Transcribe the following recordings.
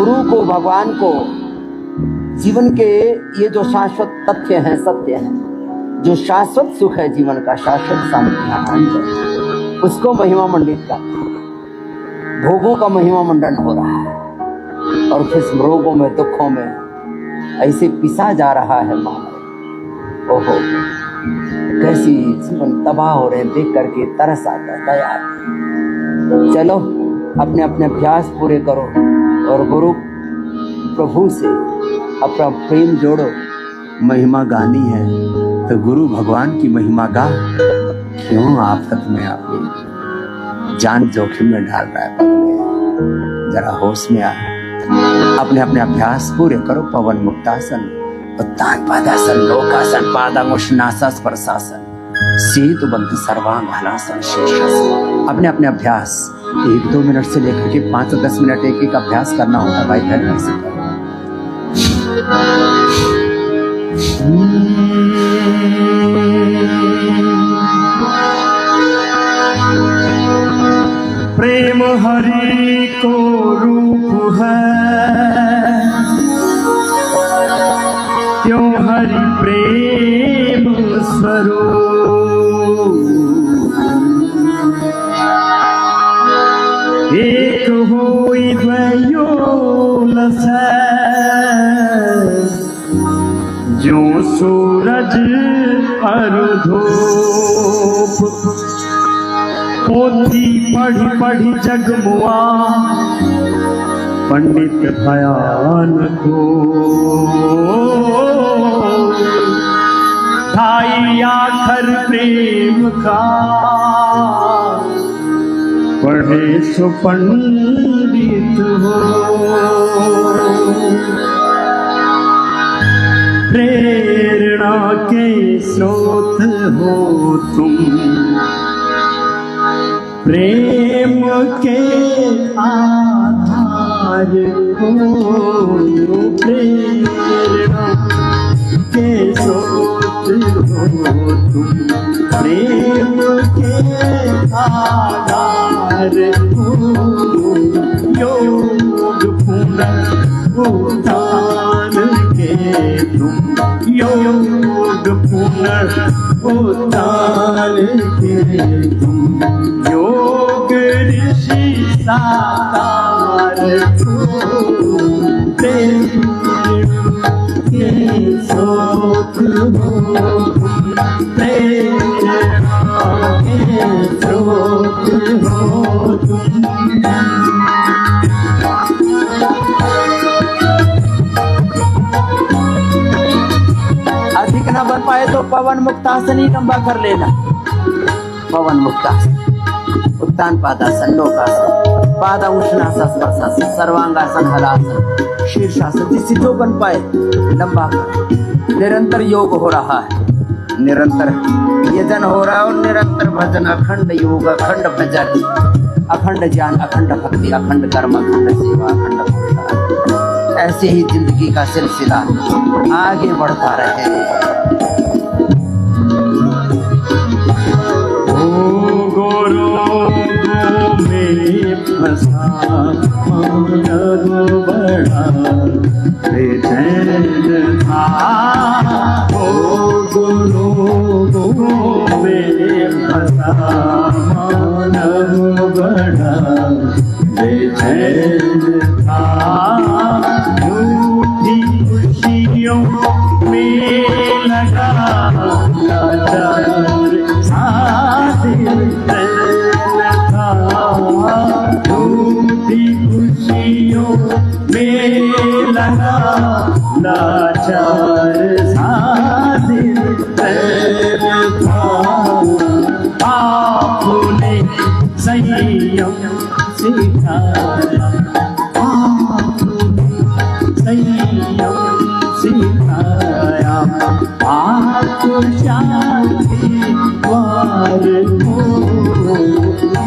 गुरु को, भगवान को, जीवन के ये जो शाश्वत तथ्य हैं, सत्य हैं, जो शाश्वत सुख है जीवन का, शाश्वत शांति आनंद है, उसको महिमा मंडित का, भोगों का महिमा मंडन हो रहा है और फिर रोगों में, दुखों में ऐसे पिसा जा रहा है मानव। ओहो, कैसी जीवन तबाह हो रहे हैं, देख करके तरस आता है, दया आती है। चलो अपने अपने अभ्यास पूरे करो और गुरु प्रभु से अपना प्रेम जोड़ो। महिमा गानी है तो गुरु भगवान की महिमा गा। क्यों आफत में अपनी जान जोखिम में डाल रहा है पगले? जरा होश में आ, अपने अपने अभ्यास पूरे करो। पवन मुक्तासन, उत्तान पादासन, लोकासन, पादांगुष्णासन, स्पर्शासन, सेतुबंध सर्वांग हलासन, शीर्षासन। अपने अपने अभ्यास 1-2 मिनट से लेकर के 5-10 मिनट एक एक अभ्यास करना होता है भाई। घर में से करो। प्रेम हरि को रूप है, क्यों हरि प्रेम स्वरूप। एक होई द्वयो लसै, जो सूरज और धूप। पोथी पढ़ी पढ़ी जगमुआ, पंडित भयान को ढाई आखर प्रेम का, पढ़े सो पंडित हो। प्रेरणा के स्रोत हो तुम, प्रेम के आधार हो। प्रेरणा के स्रोत हो तुम, प्रेम के आधार हो। योग पुनरुत्थान के तुम, योग पुनरुत्थान के तुम, योग ऋषि साकार हो। प्रेम के स्रोत हो, प्रेम के स्रोत हो तुम। अधिक न बन पाए तो पवन मुक्तासन ही लंबा कर लेना। पवन मुक्तासन, उत्तान पादासन, लोकासन, पादांगुष्णासन, स्पर्शासन, सर्वांगासन, हलासन, शीर्षासन। जिससे जो बन पाए लंबा कर। निरंतर योग हो रहा है, निरंतर यजन हो रहा है और निरंतर भजन, अखंड योग, अखंड भजन, अखंड ज्ञान, अखंड भक्ति, अखंड कर्म, अखंड सेवा, अखंड पुरुषार्थ। ऐसे ही जिंदगी का सिलसिला आगे बढ़ता रहे। फंसा मानव बड़ा बेचैन था। ओ गुरु में फंसा मानव बड़ा बेचैन था। झूठी खुशियों में लगा लाचार सादिल था। झूठी खुशियों में लगा लाचार सादिल था। आपने संयम सिखाया, आपने संयम सिखाया। आप शांति द्वार को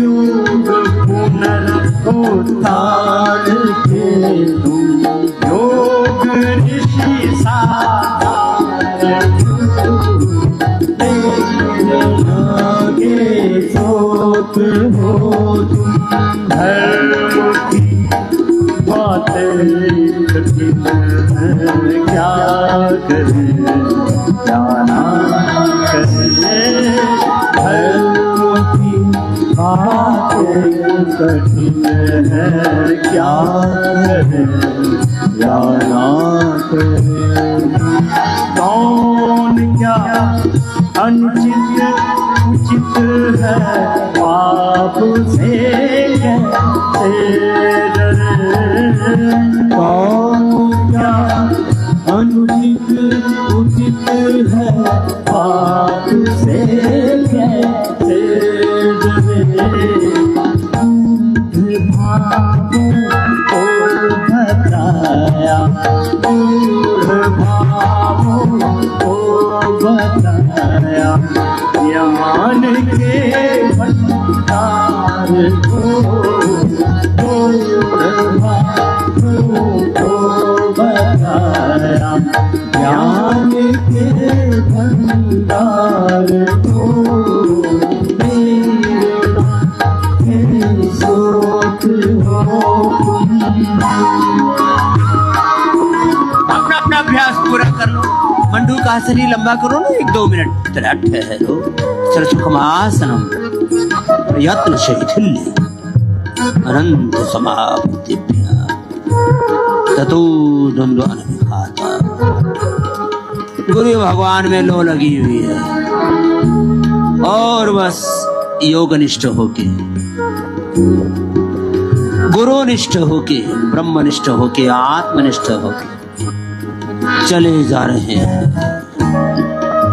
योग पुनरुत्थान के तुम, योग ऋषि साकार के स्रोत हो तुम। धर्म की बातें कठिन है, क्या करें क्या ना करें, धर्म की बातें कठिन है, क्या करें क्या ना करें। कौन क्या अनुचित उचित है, पाप से कैसे डरे। कौन क्या अनुचित उचित है, पाप से कैसे डरे। भावों को बताया, भावों को बताया, ज्ञान के भंडार को बताया, ज्ञान के भंडार को सोच हो। अपना अपना अभ्यास पूरा कर लो। मंडू का आसन ही लंबा करो ना, 1-2 मिनट जरा ठहरो। सरसुखमासनम प्रयत्न शैथिल्य अनंत समाप्तिभ्यां ततो द्वंद्व अनभिघाता। गुरु भगवान में लो लगी हुई है और बस योगनिष्ठ होके, गुरुनिष्ठ होके, ब्रह्मनिष्ठ होके, आत्मनिष्ठ होके चले जा रहे हैं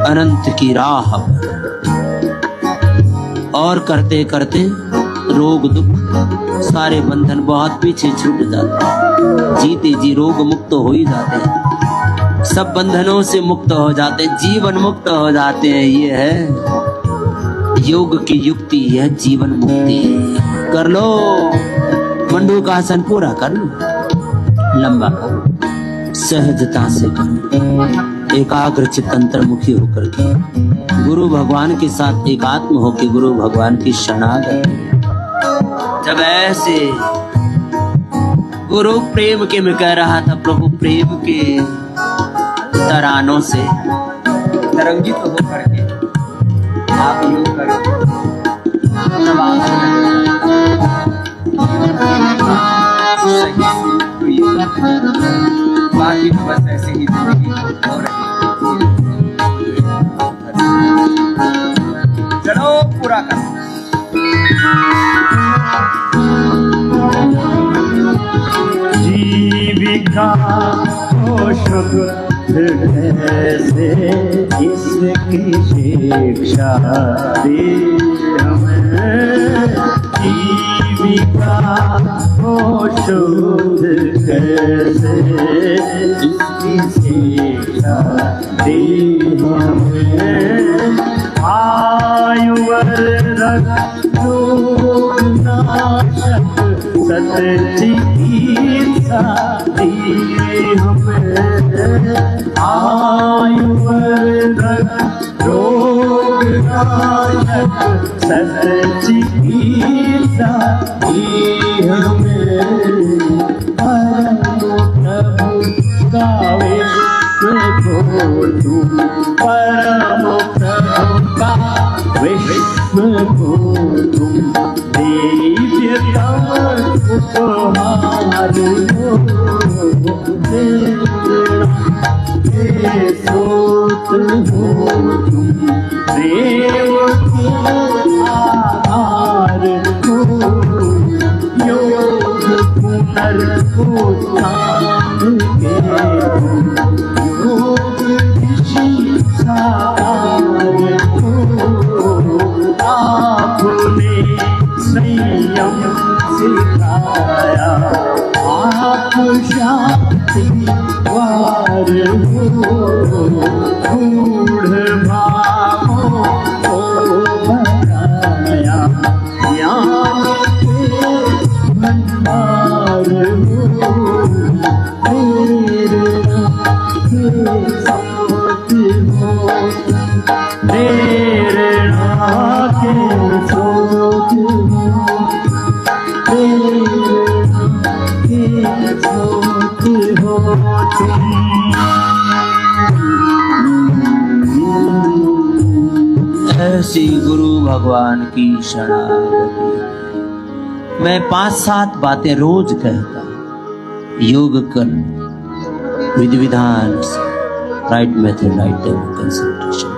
अनंत की राह पर। और करते करते रोग दुख सारे बंधन बहुत पीछे छूट जाते हैं। जीते जी रोग मुक्त हो ही जाते हैं, सब बंधनों से मुक्त हो जाते हैं, जीवन मुक्त हो जाते हैं। ये है योग की युक्ति, यह जीवन मुक्ति। कर लो मंडू का आसन पूरा कर लो, लंबा करो, सहजता से करो, एकाग्र चित्त अंतर्मुखी होकर के गुरु भगवान के साथ एकात्म होकर गुरु भगवान की शरणागति। जब ऐसे गुरु प्रेम के मैं कह रहा था, प्रभु प्रेम के तरानों से तरंगित होकर के आप योग करो। बाकी तो बस ऐसे ही जिंदगी हो रही है। चलो पूरा करो। जीविका को शुभ से इसकी शिक्षा दे हमें। जीविका को शुद्ध कैसे इसकी शिक्षा दे हमें। आयुर्वर्धक रोगनाशक सच्चिकित्सा दी हमें। आयुर्वर्धक रोगनाशक सच्चिकित्सा दी हमें। परम प्रभु का विश्व को तुम, परम प्रभु का विश्व को तुम दिव्यतम उपहार हो। सोत हो तुम, देव के आधार हो। योग पुनर्उत्थान के योग ऋषि सार हो। आपने संयम सिखाया, आप शांति द्वार हो। गूढ़ भावों को बताया, ज्ञान के भंडार हो। प्रेरणा के स्रोत हो, प्रेरणा के स्रोत हो, प्रेरणा के स्रोत शक्ति हो तुम। ऐसी गुरु भगवान की शरणागति। मैं 5-7 बातें रोज कहता हूं। योग कर विधि विधान से, right method, right time, concentration,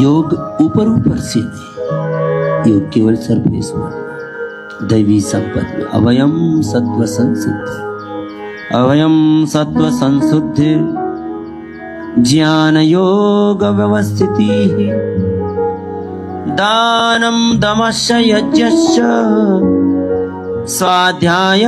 योग ऊपर ऊपर से नहीं, योग केवल सरफेस पर, दैवी संपद में। अवयम सत्व संशुद्धि, अवयम सत्व संशुद्धि, ज्ञान योग व्यवस्थिति, दानम दमश्च यज्ञश्च स्वाध्याय